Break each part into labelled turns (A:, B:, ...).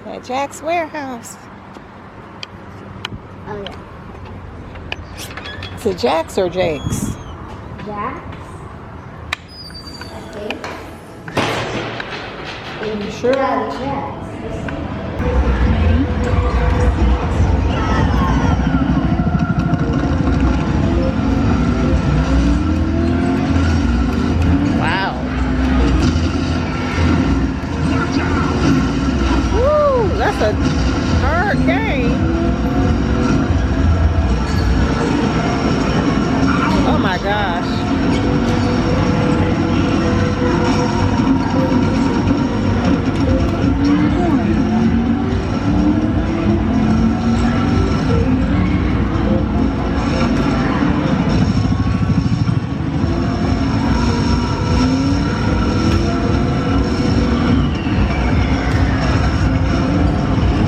A: At Jack's warehouse.
B: Oh yeah.
A: Is it Jack's or Jake's?
B: Jack's. I think.
A: Are you sure?
B: Yeah, Jack's.
A: Wow. Woo, that's a hard game. Oh my gosh.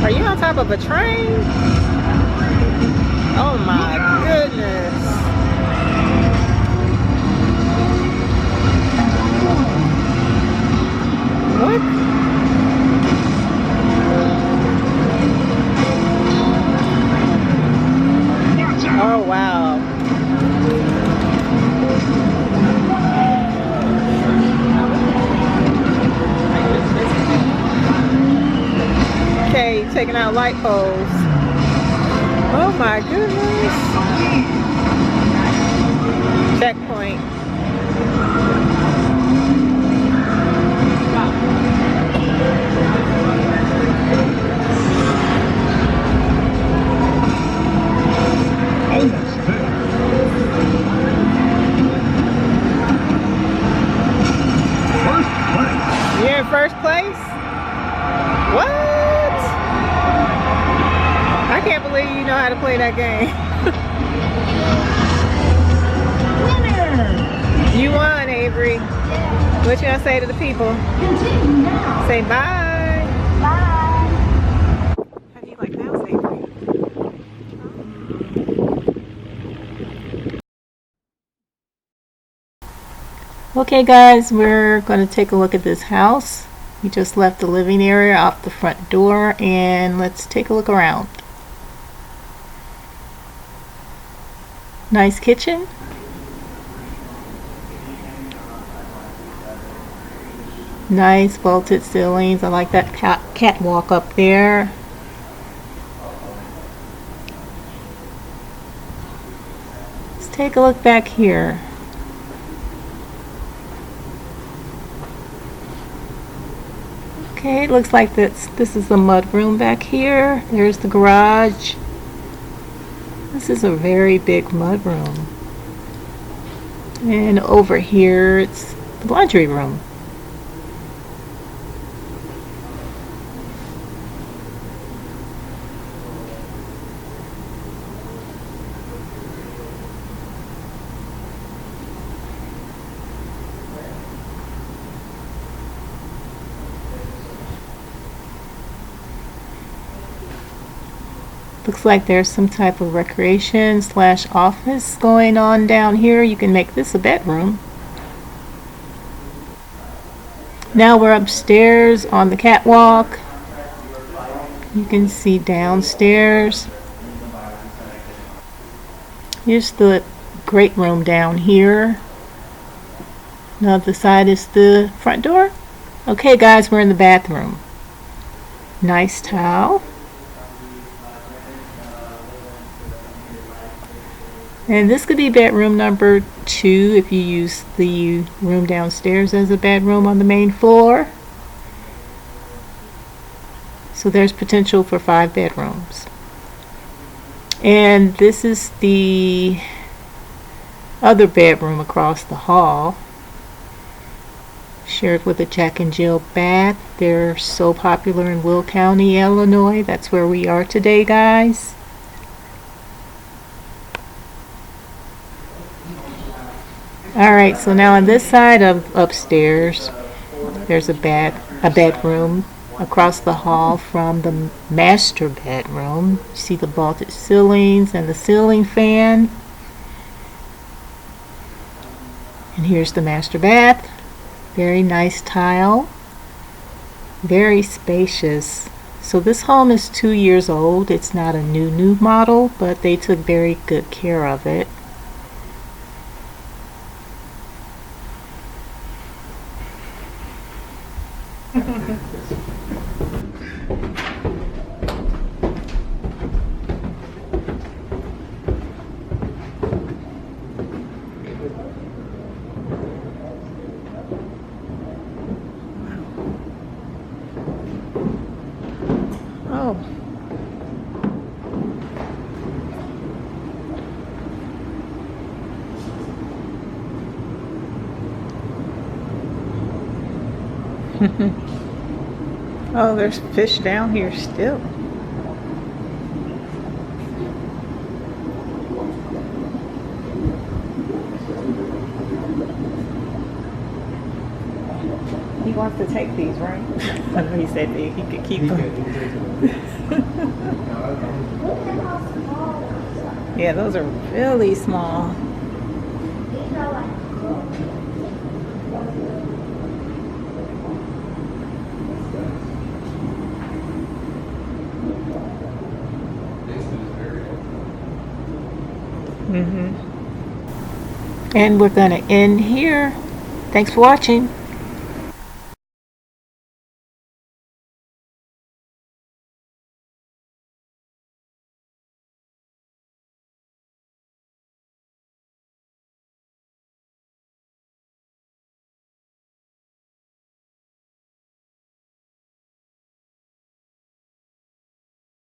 A: Are you on top of a train? Oh my goodness. What? Oh wow. Okay, taking out light poles. Oh my goodness. Checkpoint. You're in first place? What? I can't believe you know how to play that game.
B: Winner!
A: You won, Avery. What you gonna say to the people?
B: Continue now.
A: Say bye.
B: Bye.
A: How do you like mouse, Avery? Okay guys, we're going to take a look at this house. We just left the living area off the front door and let's take a look around. Nice kitchen. Nice vaulted ceilings. I like that catwalk up there. Let's take a look back here. Okay, it looks like this is the mud room back here. There's the garage. This is a very big mud room. And over here it's the laundry room. Looks like there's some type of recreation / office going on down here. You can make this a bedroom. Now we're upstairs on the catwalk. You can see downstairs. Here's the great room down here. Now the side is the front door. Okay guys, we're in the bathroom. Nice towel. And this could be bedroom number 2 if you use the room downstairs as a bedroom on the main floor. So there's potential for 5 bedrooms. And this is the other bedroom across the hall, shared with a Jack and Jill bath. They're so popular in Will County, Illinois. That's where we are today, guys. Alright, so now on this side of upstairs, there's a bedroom across the hall from the master bedroom. You see the vaulted ceilings and the ceiling fan. And here's the master bath. Very nice tile. Very spacious. So this home is 2 years old. It's not a new model, but they took very good care of it. Oh. Oh, there's fish down here still. He wants to take these, right? I know he said that he could keep them.
B: Look at how small those are.
A: Yeah, those are really small.
B: These are like
A: And we're going to end here. Thanks for watching.